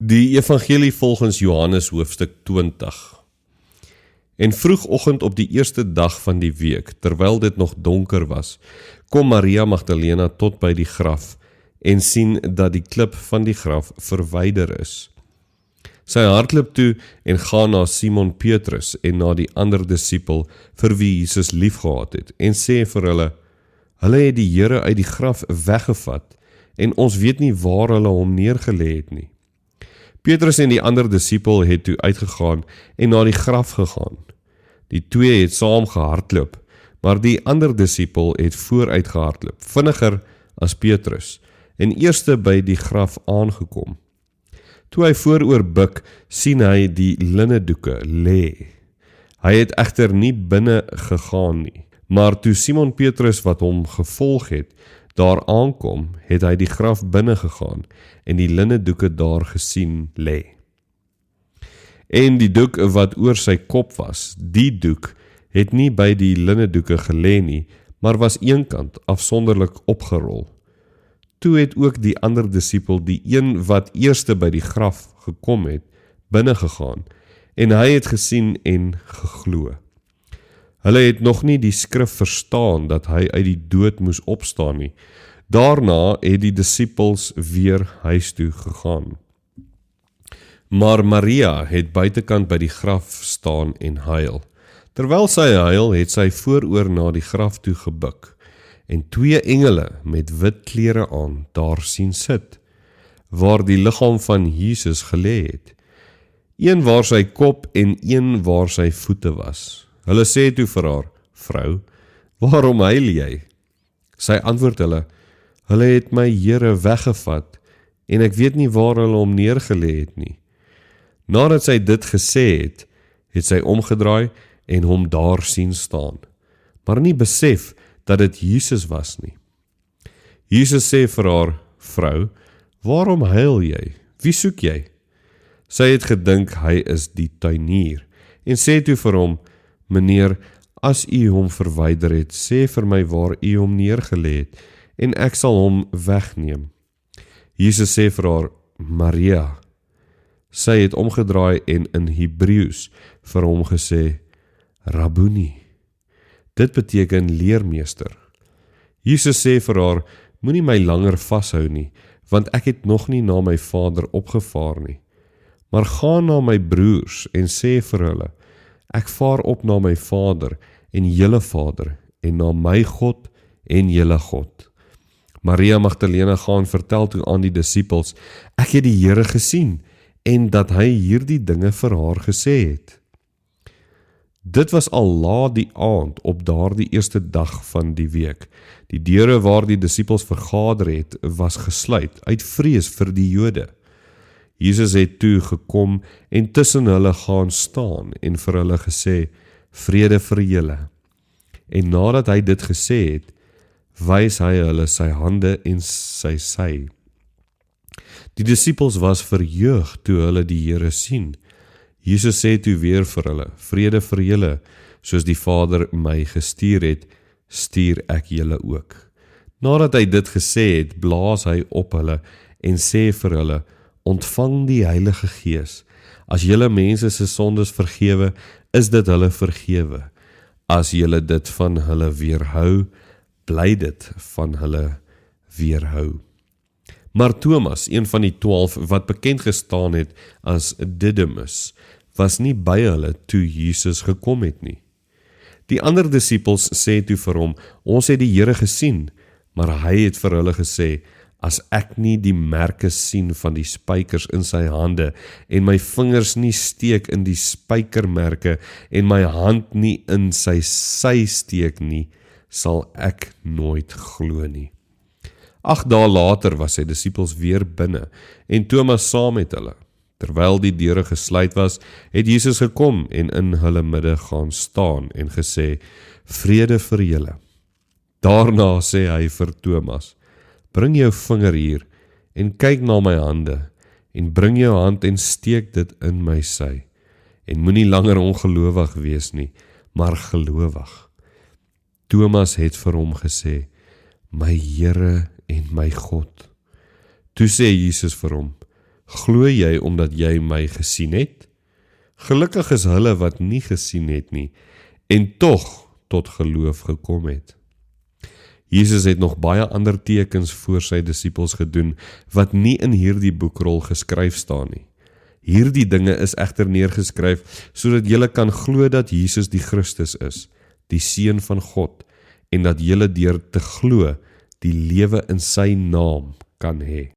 Die evangelie volgens Johannes hoofstuk 20. En vroegoggend op die eerste dag van die week, terwyl dit nog donker was, kom Maria Magdalena tot by die graf en sien dat die klip van die graf verwyder is. Sy hardloop toe en gaan na Simon Petrus en na die ander disipel vir wie Jesus liefgehad het en sê vir hulle het die Here uit die graf weggevat en ons weet nie waar hulle hom neergelê het nie. Petrus en die ander disipel het toe uitgegaan en na die graf gegaan. Die twee het saam gehardloop, maar die ander disipel het vooruit gehardloop, vinniger as Petrus, en eerste by die graf aangekom. Toe hy vooroor buig, sien hy die linnedoeke lê. Hy het egter nie binne gegaan nie, maar toe Simon Petrus wat hom gevolg het, daar aankom, het hy die graf binne gegaan en die linnedoeke daar gesien lê. En die doek wat oor sy kop was, die doek het nie by die linnedoeke gelê nie, maar was eenkant afsonderlik opgerol. Toe het ook die ander disipel, die een wat eerste by die graf gekom het, binne gegaan, en hy het gesien en geglo. Hulle het nog nie die skrif verstaan dat hy uit die dood moes opstaan nie. Daarna het die disipels weer huis toe gegaan. Maar Maria het buitekant by die graf staan en huil. Terwyl sy huil, het sy vooroor na die graf toe gebuk, en twee engele met wit klere aan daar sien sit, waar die liggaam van Jesus gelê het. Een waar sy kop en een waar sy voete was. Hulle sê toe vir haar, vrou, waarom huil jy? Sy antwoord hulle het my Here weggevat, en ek weet nie waar hulle hom neergelê het nie. Nadat sy dit gesê het, het sy omgedraai en hom daar sien staan, maar nie besef dat dit Jesus was nie. Jesus sê vir haar, vrou, waarom huil jy? Wie soek jy? Sy het gedink hy is die tuinier, en sê toe vir hom, meneer, as u hom verwyder het, sê vir my waar u hom neergelê het, en ek sal hom wegneem. Jesus sê vir haar, Maria. Sy het omgedraai en in Hebreëus vir hom gesê, Rabboni. Dit beteken leermeester. Jesus sê vir haar, moenie my langer vashou nie, want ek het nog nie na my Vader opgevaar nie. Maar gaan na my broers en sê vir hulle, ek vaar op na my Vader en julle Vader, en na my God en julle God. Maria Magdalena gaan vertel toe aan die disipels, ek het die Here gesien, en dat hy hierdie dinge vir haar gesê het. Dit was al laat die aand op daardie eerste dag van die week. Die deure waar die disipels vergader het, was gesluit, uit vrees vir die Jode. Jesus het toe gekom en tussen hulle gaan staan en vir hulle gesê, vrede vir julle. En nadat hy dit gesê het, wys hy hulle sy hande en sy sy. Die disipels was verheug toe hulle die Here sien. Jesus sê toe weer vir hulle, vrede vir julle, soos die Vader my gestuur het, stuur ek julle ook. Nadat hy dit gesê het, blaas hy op hulle en sê vir hulle, ontvang die Heilige Gees. As julle mense se sondes vergewe, is dit hulle vergewe. As julle dit van hulle weerhou, bly dit van hulle weerhou. Maar Thomas, een van die 12 wat bekend gestaan het as Didymus, was nie by hulle toe Jesus gekom het nie. Die ander disipels sê toe vir hom, ons het die Here gesien, maar hy het vir hulle gesê, as ek nie die merke sien van die spykers in sy hande, en my vingers nie steek in die spykermerke, en my hand nie in sy sy steek nie, sal ek nooit glo nie. 8 dae later was sy disipels weer binne, en Thomas saam met hulle. Terwyl die deure gesluit was, het Jesus gekom en in hulle midde gaan staan en gesê, vrede vir julle. Daarna sê hy vir Thomas, bring jou vinger hier en kyk na my hande, en bring jou hand en steek dit in my sy, en moenie langer ongelowig wees nie, maar gelowig. Thomas het vir hom gesê, my Here en my God. Toe sê Jesus vir hom, Glo jy omdat jy my gesien het? Gelukkig is hulle wat nie gesien het nie, en tog tot geloof gekom het. Jesus het nog baie ander tekens voor sy disippels gedoen, wat nie in hierdie boekrol geskryf staan nie. Hierdie dinge is egter neergeskryf, sodat julle kan glo dat Jesus die Christus is, die Seun van God, en dat julle deur te glo, die lewe in sy naam kan hê.